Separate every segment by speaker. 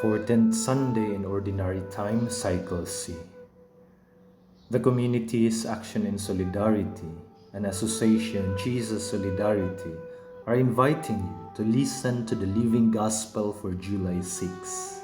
Speaker 1: For 10th Sunday in Ordinary Time, Cycle C. The community's Action in Solidarity and Association Jesus Solidarity are inviting you to listen to the Living Gospel for July 6.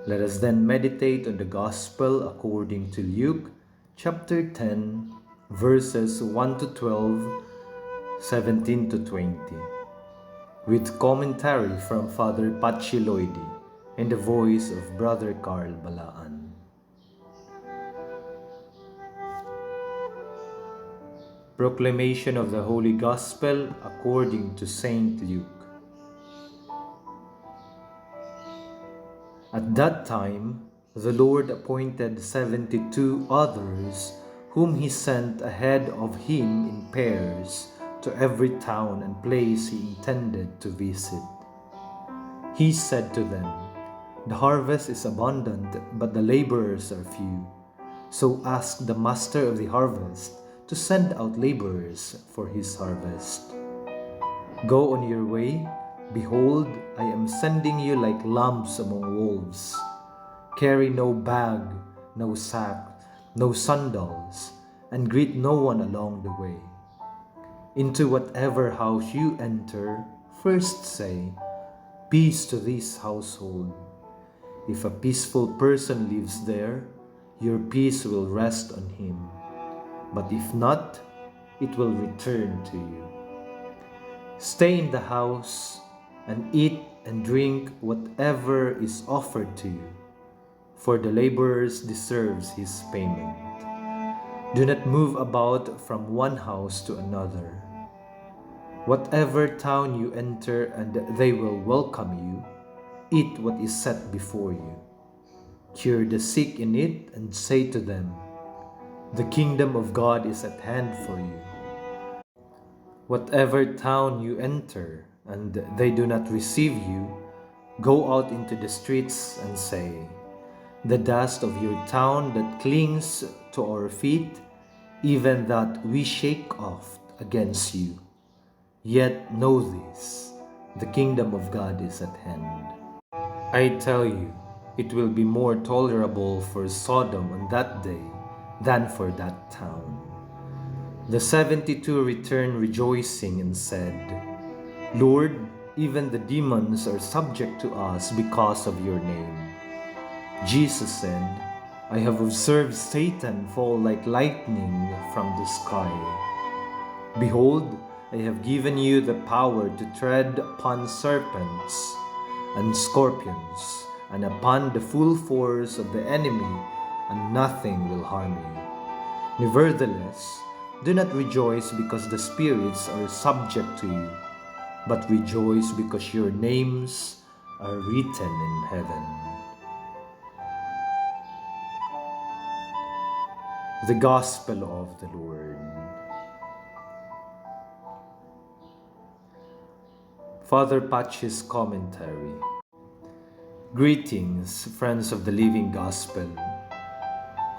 Speaker 1: Let us then meditate on the Gospel according to Luke chapter 10, verses 1 to 12, 17 to 20, with commentary from Father Patxi Loidi and the voice of Brother Carl Balaan. Proclamation of the Holy Gospel according to Saint Luke. At that time, the Lord appointed 72 others whom he sent ahead of him in pairs to every town and place he intended to visit. He said to them, "The harvest is abundant, but the laborers are few. So ask the master of the harvest to send out laborers for his harvest. Go on your way. Behold, I am sending you like lambs among wolves. Carry no bag, no sack, no sandals, and greet no one along the way. Into whatever house you enter, first say, 'Peace to this household.' If a peaceful person lives there, your peace will rest on him. But if not, it will return to you. Stay in the house and eat and drink whatever is offered to you, for the laborer deserves his payment. Do not move about from one house to another. Whatever town you enter and they will welcome you, eat what is set before you. Cure the sick in it and say to them, 'The kingdom of God is at hand for you.' Whatever town you enter and they do not receive you, go out into the streets and say, 'The dust of your town that clings to our feet, even that we shake off against you. Yet know this, the kingdom of God is at hand.' I tell you, it will be more tolerable for Sodom on that day than for that town." The 72 returned rejoicing and said, "Lord, even the demons are subject to us because of your name." Jesus said, "I have observed Satan fall like lightning from the sky. Behold, I have given you the power to tread upon serpents and scorpions, and upon the full force of the enemy, and nothing will harm you. Nevertheless, do not rejoice because the spirits are subject to you, but rejoice because your names are written in heaven." The Gospel of the Lord. Father Patxi's commentary. Greetings, friends of the Living Gospel.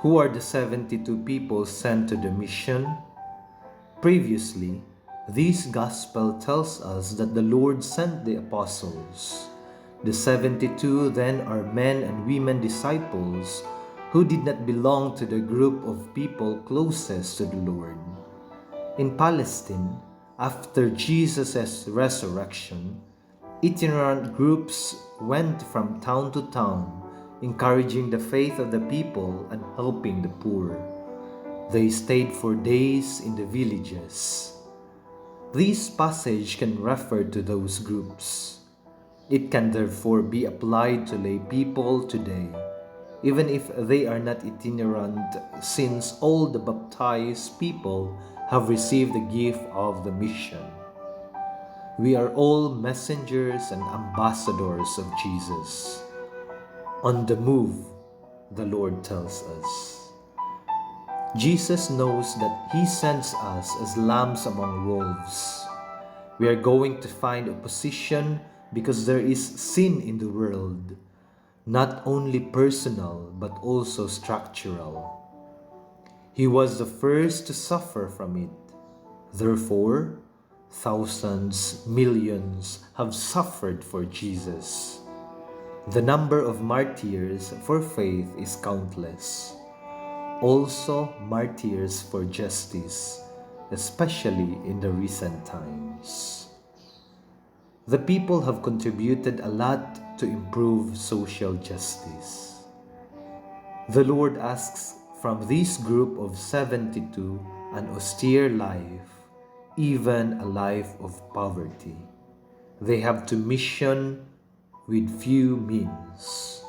Speaker 1: Who are the 72 people sent to the mission? Previously, this Gospel tells us that the Lord sent the apostles. The 72 then are men and women disciples who did not belong to the group of people closest to the Lord. In Palestine, after Jesus' resurrection, itinerant groups went from town to town, encouraging the faith of the people and helping the poor. They stayed for days in the villages. This passage can refer to those groups. It can therefore be applied to lay people today, even if they are not itinerant, since all the baptized people have received the gift of the mission. We are all messengers and ambassadors of Jesus. On the move, the Lord tells us. Jesus knows that He sends us as lambs among wolves. We are going to find opposition because there is sin in the world, not only personal but also structural. He was the first to suffer from it. Therefore, thousands, millions have suffered for Jesus. The number of martyrs for faith is countless. Also martyrs for justice, especially in the recent times. The people have contributed a lot to improve social justice. The Lord asks from this group of 72 an austere life, even a life of poverty. They have to mission with few means.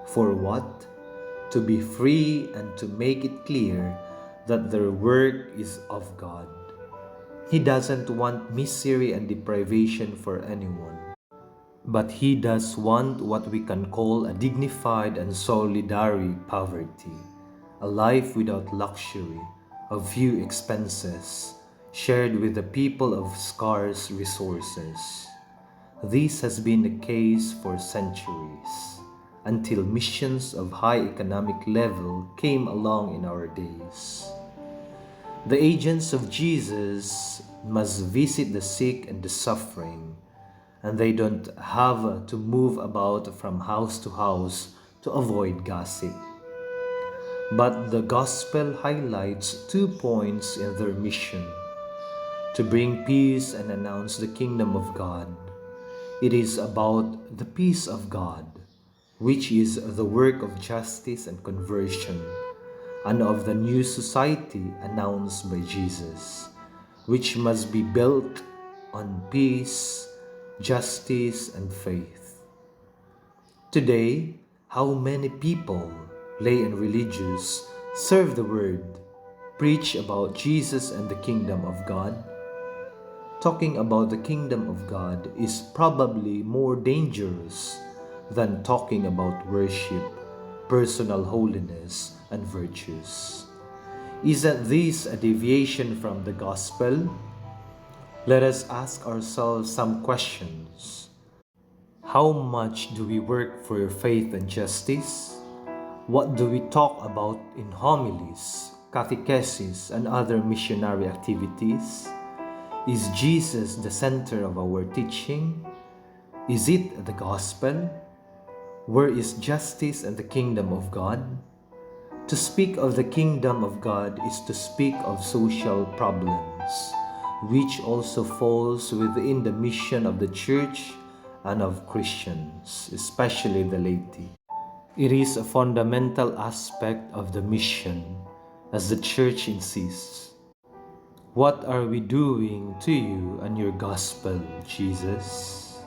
Speaker 1: For what? To be free and to make it clear that their work is of God. He doesn't want misery and deprivation for anyone, but He does want what we can call a dignified and solidary poverty, a life without luxury, of few expenses, shared with the people of scarce resources. This has been the case for centuries, until missions of high economic level came along in our days. The agents of Jesus must visit the sick and the suffering, and they don't have to move about from house to house to avoid gossip. But the gospel highlights 2 points in their mission: to bring peace and announce the kingdom of God. It is about the peace of God, which is the work of justice and conversion, and of the new society announced by Jesus, which must be built on peace, justice, and faith. Today, how many people, lay and religious, serve the word, preach about Jesus and the kingdom of God? Talking about the kingdom of God is probably more dangerous than talking about worship, personal holiness, and virtues. Isn't this a deviation from the gospel? Let us ask ourselves some questions. How much do we work for your faith and justice? What do we talk about in homilies, catechesis, and other missionary activities? Is Jesus the center of our teaching? Is it the gospel? Where is justice and the kingdom of God? To speak of the kingdom of God is to speak of social problems, which also falls within the mission of the church and of Christians, especially the laity. It is a fundamental aspect of the mission, as the church insists. What are we doing to you and your gospel, Jesus?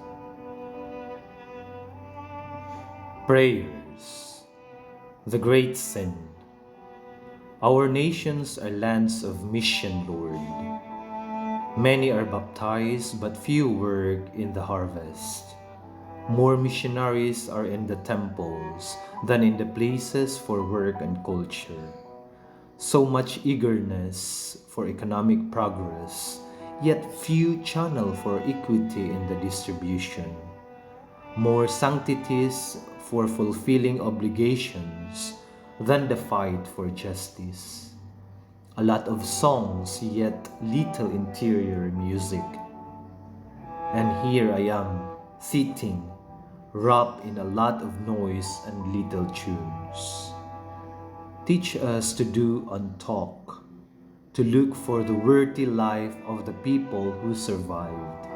Speaker 1: Prayers. The great sin. Our nations are lands of mission, Lord. Many are baptized, but few work in the harvest. More missionaries are in the temples than in the places for work and culture. So much eagerness for economic progress, yet few channel for equity in the distribution. More sanctities for fulfilling obligations than the fight for justice. A lot of songs, yet little interior music. And here I am, sitting, wrapped in a lot of noise and little tunes. Teach us to do and talk, to look for the worthy life of the people who survived.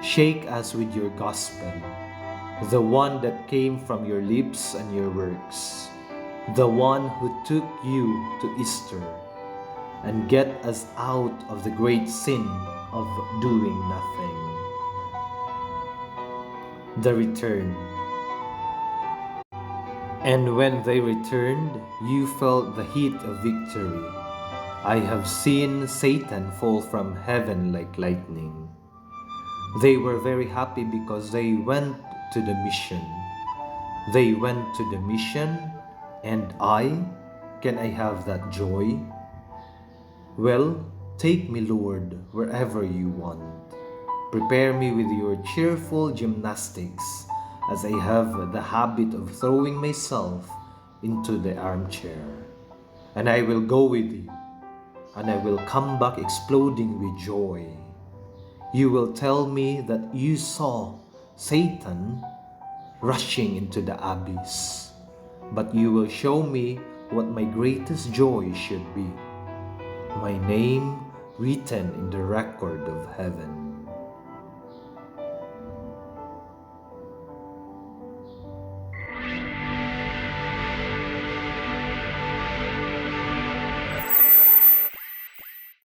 Speaker 1: Shake us with your gospel, the one that came from your lips and your works, the one who took you to Easter, and get us out of the great sin of doing nothing. The return. And when they returned, you felt the heat of victory. I have seen Satan fall from heaven like lightning. They were very happy because they went to the mission. They went to the mission, and can I have that joy? Well, take me, Lord, wherever you want. Prepare me with your cheerful gymnastics, as I have the habit of throwing myself into the armchair. And I will go with you, and I will come back exploding with joy. You will tell me that you saw Satan rushing into the abyss. But you will show me what my greatest joy should be, my name written in the record of heaven.